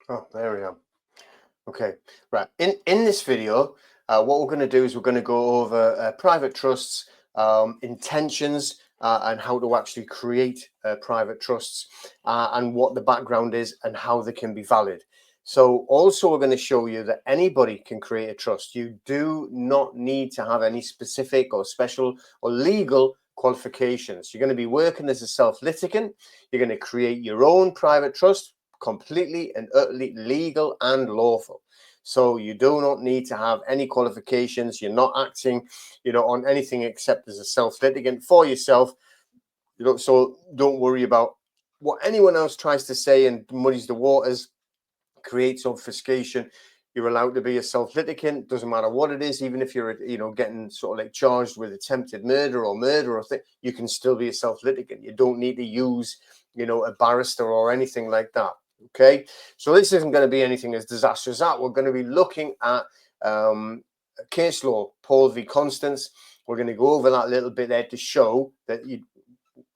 Oh, there we are. Okay, right. In this video, what we're going to do is we're going to go over private trusts, intentions, and how to actually create private trusts, and what the background is and how they can be valid. So also we're going to show you that anybody can create a trust. You do not need to have any specific or special or legal qualifications. You're going to be working as a self-litigant. You're going to create your own private trust, completely and utterly legal and lawful. So you do not need to have any qualifications. You're not acting, on anything except as a self-litigant for yourself. So don't worry about what anyone else tries to say and muddies the waters, creates obfuscation. You're allowed to be a self-litigant. Doesn't matter what it is, even if you're, getting sort of like charged with attempted murder or murder or thing, you can still be a self-litigant. You don't need to use, a barrister or anything like that. Okay, so this isn't going to be anything as disastrous as that. We're going to be looking at case law, Paul v. Constance. We're going to go over that a little bit there to show that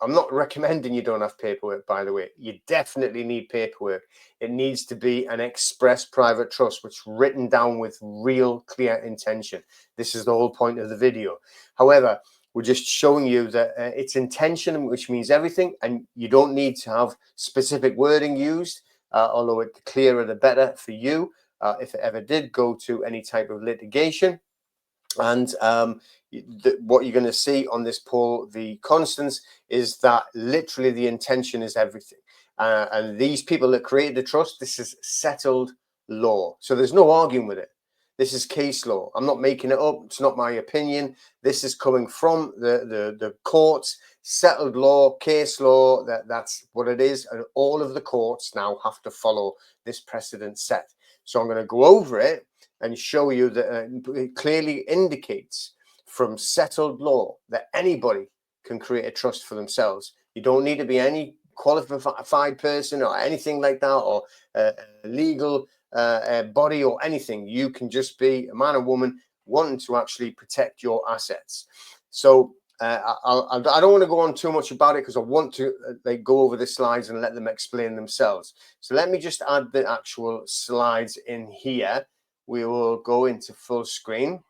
I'm not recommending you don't have paperwork, by the way. You definitely need paperwork. It needs to be an express private trust, which is written down with real clear intention. This is the whole point of the video. However, we're just showing you that it's intention, which means everything, and you don't need to have specific wording used, although the clearer the better for you, if it ever did go to any type of litigation. And what you're going to see on this Paul v. Constance is that literally the intention is everything. And these people that created the trust, this is settled law. So there's no arguing with it. This is case law. I'm not making it up. It's not my opinion. This is coming from the courts, settled law, case law. That's what it is. And all of the courts now have to follow this precedent set. So I'm going to go over it and show you that it clearly indicates from settled law that anybody can create a trust for themselves. You don't need to be any qualified person or anything like that, or a legal body or anything. You can just be a man or woman wanting to actually protect your assets. So I don't want to go on too much about it because I want to go over the slides and let them explain themselves. So let me just add the actual slides in here. We will go into full screen.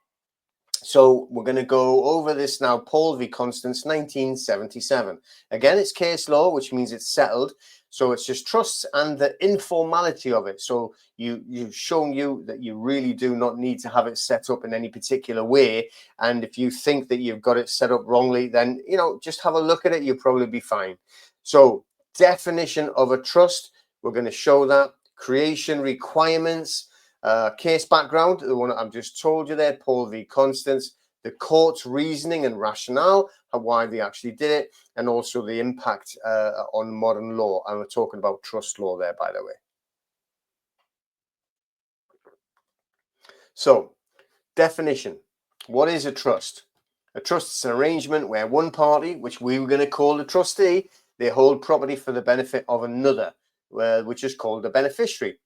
So we're going to go over this now. Paul v. Constance, 1977. Again, it's case law, which means it's settled. So it's just trusts and the informality of it. So you've shown you that you really do not need to have it set up in any particular way. And if you think that you've got it set up wrongly, then, just have a look at it. You'll probably be fine. So definition of a trust, we're going to show that. Creation requirements. Case background, the one I've just told you there, Paul v. Constance, the court's reasoning and rationale, why they actually did it, and also the impact on modern law. And we're talking about trust law there, by the way. So, definition. What is a trust? A trust is an arrangement where one party, which we were going to call the trustee, they hold property for the benefit of another, which is called the beneficiary.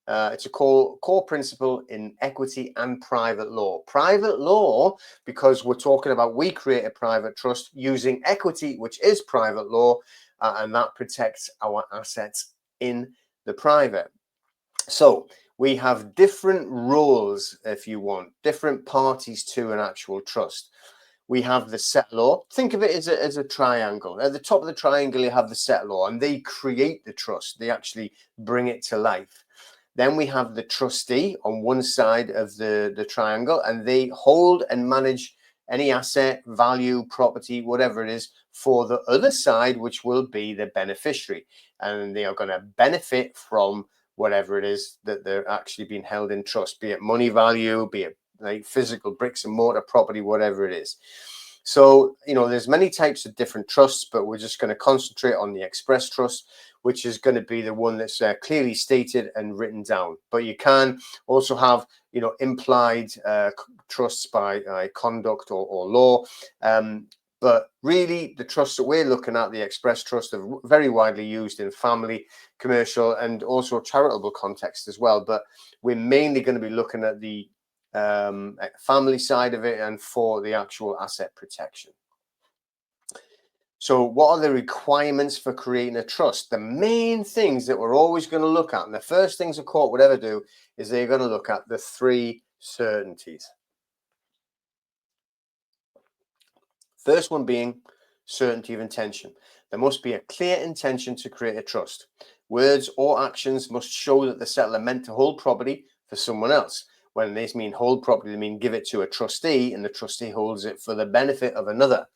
It's a core principle in equity and private law. Private law, because we're talking about we create a private trust using equity, which is private law, and that protects our assets in the private. So we have different roles, if you want, different parties to an actual trust. We have the settlor. Think of it as a triangle. At the top of the triangle, you have the settlor, and they create the trust. They actually bring it to life. Then we have the trustee on one side of the triangle, and they hold and manage any asset, value, property, whatever it is, for the other side, which will be the beneficiary. And they are going to benefit from whatever it is that they're actually being held in trust, be it money value, be it like physical bricks and mortar property, whatever it is. So, there's many types of different trusts, but we're just going to concentrate on the express trust, which is going to be the one that's clearly stated and written down. But you can also have, implied trusts by conduct or law. But really, the trusts that we're looking at, the express trust, are very widely used in family, commercial, and also charitable context as well. But we're mainly going to be looking at the family side of it and for the actual asset protection. So what are the requirements for creating a trust? The main things that we're always going to look at, and the first things a court would ever do, is they're going to look at the three certainties. First one being certainty of intention. There must be a clear intention to create a trust. Words or actions must show that the settler meant to hold property for someone else. When they mean hold property, they mean give it to a trustee, and the trustee holds it for the benefit of another.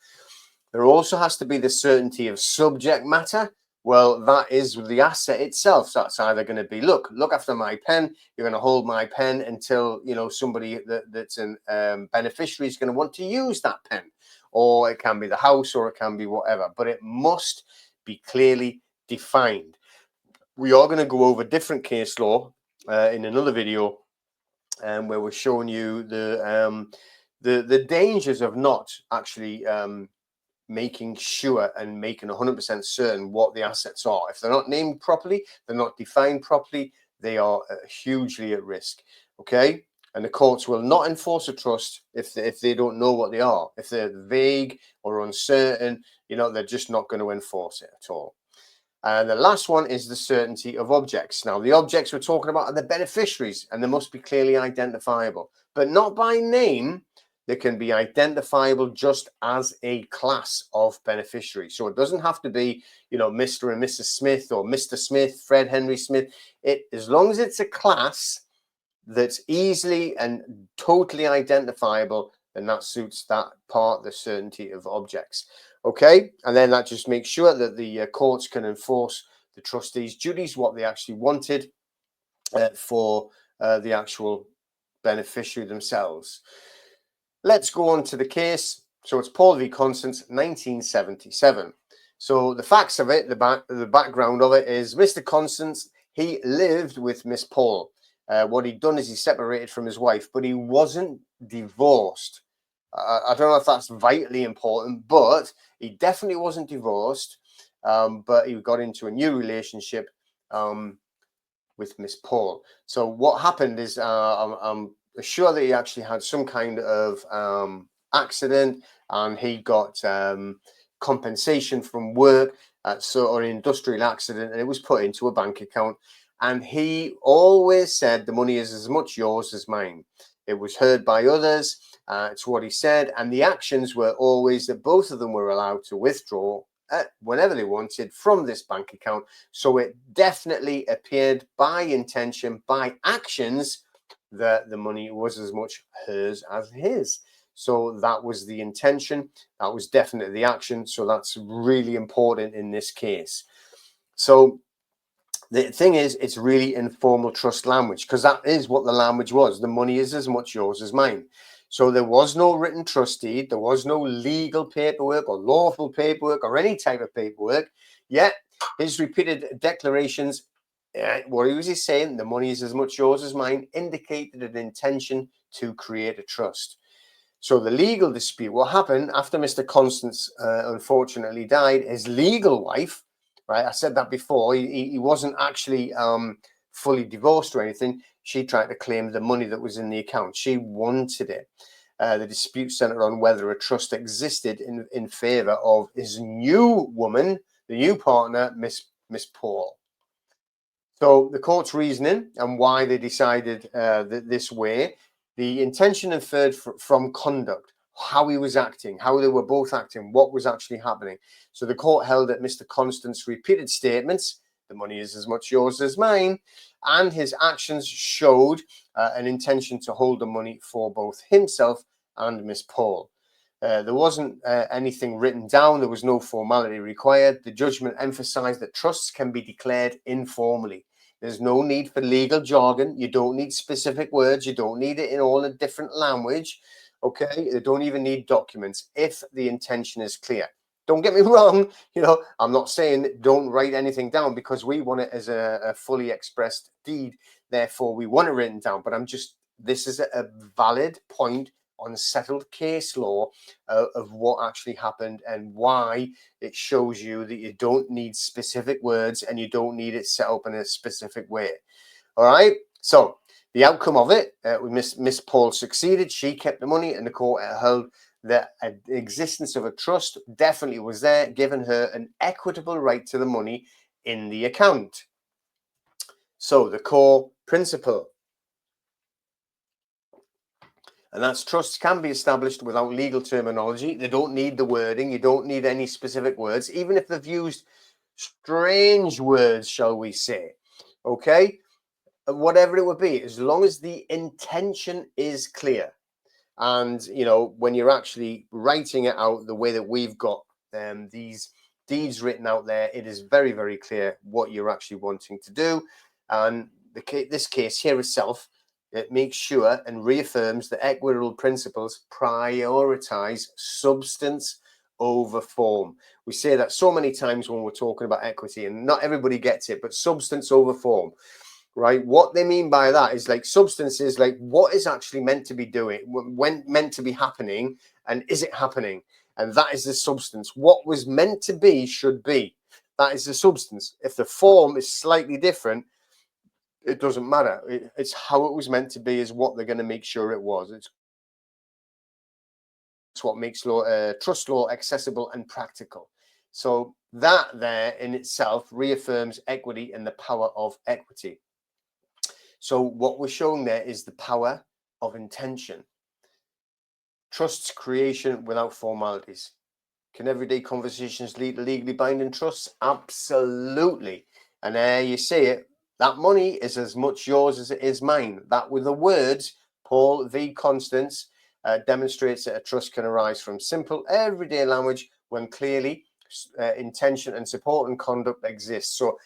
There also has to be the certainty of subject matter. Well, that is the asset itself. So that's either going to be, look after my pen. You're going to hold my pen until somebody that's an beneficiary is going to want to use that pen, or it can be the house, or it can be whatever. But it must be clearly defined. We are going to go over different case law in another video, where we're showing you the dangers of not actually making sure and making 100% certain what the assets are. If they're not named properly, they're not defined properly, they are hugely at risk. Okay, and the courts will not enforce a trust if they don't know what they are. If they're vague or uncertain, they're just not going to enforce it at all. And the last one is the certainty of objects. Now, the objects we're talking about are the beneficiaries, and they must be clearly identifiable, but not by name. They can be identifiable just as a class of beneficiary. So it doesn't have to be, Mr. and Mrs. Smith, or Mr. Smith, Fred Henry Smith. As long as it's a class that's easily and totally identifiable, then that suits that part, the certainty of objects. Okay, and then that just makes sure that the courts can enforce the trustees' duties, what they actually wanted for the actual beneficiary themselves. Let's go on to the case. So it's Paul v. Constance, 1977. So the facts of it, the background of it is Mr. Constance, he lived with Miss Paul. What he'd done is he separated from his wife, but he wasn't divorced. I don't know if that's vitally important, but he definitely wasn't divorced. But he got into a new relationship with Miss Paul. So what happened is I'm sure that he actually had some kind of accident, and he got compensation from work, or an industrial accident, and it was put into a bank account. And he always said the money is as much yours as mine. It was heard by others. It's what he said, and the actions were always that both of them were allowed to withdraw whenever they wanted from this bank account. So it definitely appeared by intention, by actions, that the money was as much hers as his. So that was the intention. That was definitely the action. So that's really important in this case. So the thing is, it's really informal trust language, because that is what the language was. The money is as much yours as mine. So there was no written trust deed. There was no legal paperwork or lawful paperwork or any type of paperwork. Yet his repeated declarations, what he was saying, the money is as much yours as mine, indicated an intention to create a trust. So the legal dispute, what happened after Mr. Constance unfortunately died, his legal wife, right? I said that before. He wasn't actually fully divorced or anything. She tried to claim the money that was in the account. She wanted it. The dispute centered on whether a trust existed in favor of his new woman, the new partner, Miss Paul. So the court's reasoning and why they decided this way, the intention inferred from conduct, how he was acting, how they were both acting, what was actually happening. So the court held that Mr. Constance's repeated statements, the money is as much yours as mine, and his actions showed an intention to hold the money for both himself and Miss Paul. There wasn't anything written down. There was no formality required. The judgment emphasized that trusts can be declared informally. There's no need for legal jargon. You don't need specific words. You don't need it in all a different language. Okay, you don't even need documents if the intention is clear. Don't get me wrong. I'm not saying don't write anything down, because we want it as a fully expressed deed. Therefore, we want it written down. But this is a valid point on settled case law of what actually happened, and why it shows you that you don't need specific words and you don't need it set up in a specific way. All right. So the outcome of it, Miss Paul succeeded. She kept the money, and the court held the existence of a trust definitely was there, giving her an equitable right to the money in the account. So the core principle, and that's trusts can be established without legal terminology. They don't need the wording. You don't need any specific words, even if they've used strange words, shall we say. Okay, whatever it would be, as long as the intention is clear. And, you know, when you're actually writing it out the way that we've got these deeds written out there, it is very, very clear what you're actually wanting to do. And this case here itself, it makes sure and reaffirms that equitable principles prioritize substance over form. We say that so many times when we're talking about equity, and not everybody gets it, but substance over form. Right, what they mean by that is like substance is like what is actually meant to be doing, when meant to be happening, and is it happening? And that is the substance. What was meant to be should be. That is the substance. If the form is slightly different, it doesn't matter. It's how it was meant to be is what they're going to make sure it was. It's what makes trust law accessible and practical. So that there in itself reaffirms equity and the power of equity. So what we're showing there is the power of intention. Trust's creation without formalities. Can everyday conversations lead to legally binding trusts? Absolutely. And there you see it. That money is as much yours as it is mine. That with the words, Paul v. Constance demonstrates that a trust can arise from simple everyday language when clearly intention and support and conduct exist. So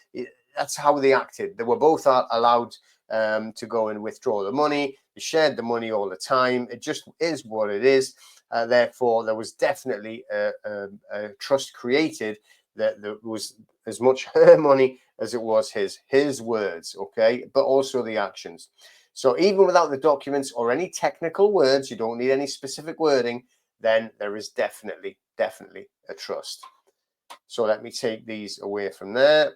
that's how they acted. They were both allowed to go and withdraw the money. They shared the money all the time. It just is what it is. Therefore, there was definitely a trust created that was as much her money as it was his words, okay, but also the actions. So even without the documents or any technical words, you don't need any specific wording, then there is definitely a trust. So let me take these away from there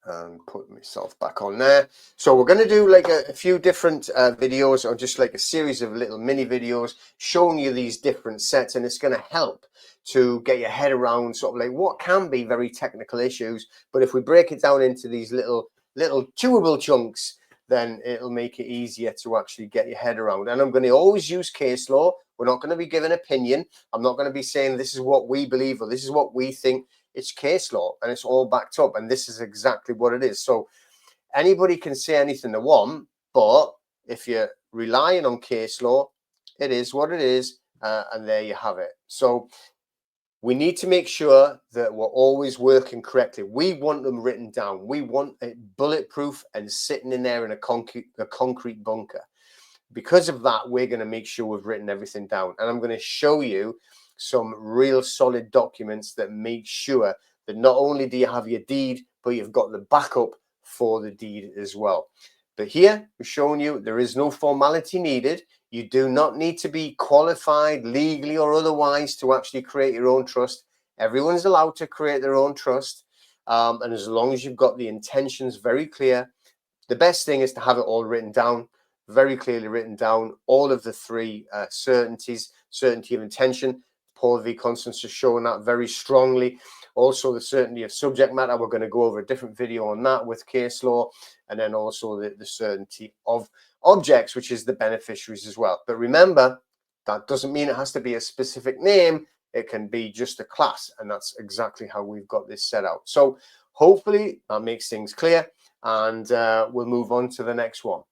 and put myself back on there. So we're going to do like a few different videos, or just like a series of little mini videos showing you these different sets, and it's going to help to get your head around sort of like what can be very technical issues, but if we break it down into these little chewable chunks, then it'll make it easier to actually get your head around. And I'm going to always use case law. We're not going to be giving opinion. I'm not going to be saying this is what we believe or this is what we think. It's case law and it's all backed up, and this is exactly what it is. So anybody can say anything they want, but if you're relying on case law, it is what it is, and there you have it. So we need to make sure that we're always working correctly. We want them written down. We want it bulletproof and sitting in there in a concrete bunker. Because of that, we're going to make sure we've written everything down, and I'm going to show you some real solid documents that make sure that not only do you have your deed, but you've got the backup for the deed as well. But here we're showing you there is no formality needed. You do not need to be qualified legally or otherwise to actually create your own trust. Everyone's allowed to create their own trust, and as long as you've got the intentions very clear, the best thing is to have it all written down, very clearly written down, all of the three certainties: certainty of intention. Paul v. Constance is showing that very strongly. Also, the certainty of subject matter. We're going to go over a different video on that with case law. And then also the certainty of objects, which is the beneficiaries as well. But remember, that doesn't mean it has to be a specific name. It can be just a class. And that's exactly how we've got this set out. So hopefully that makes things clear. And we'll move on to the next one.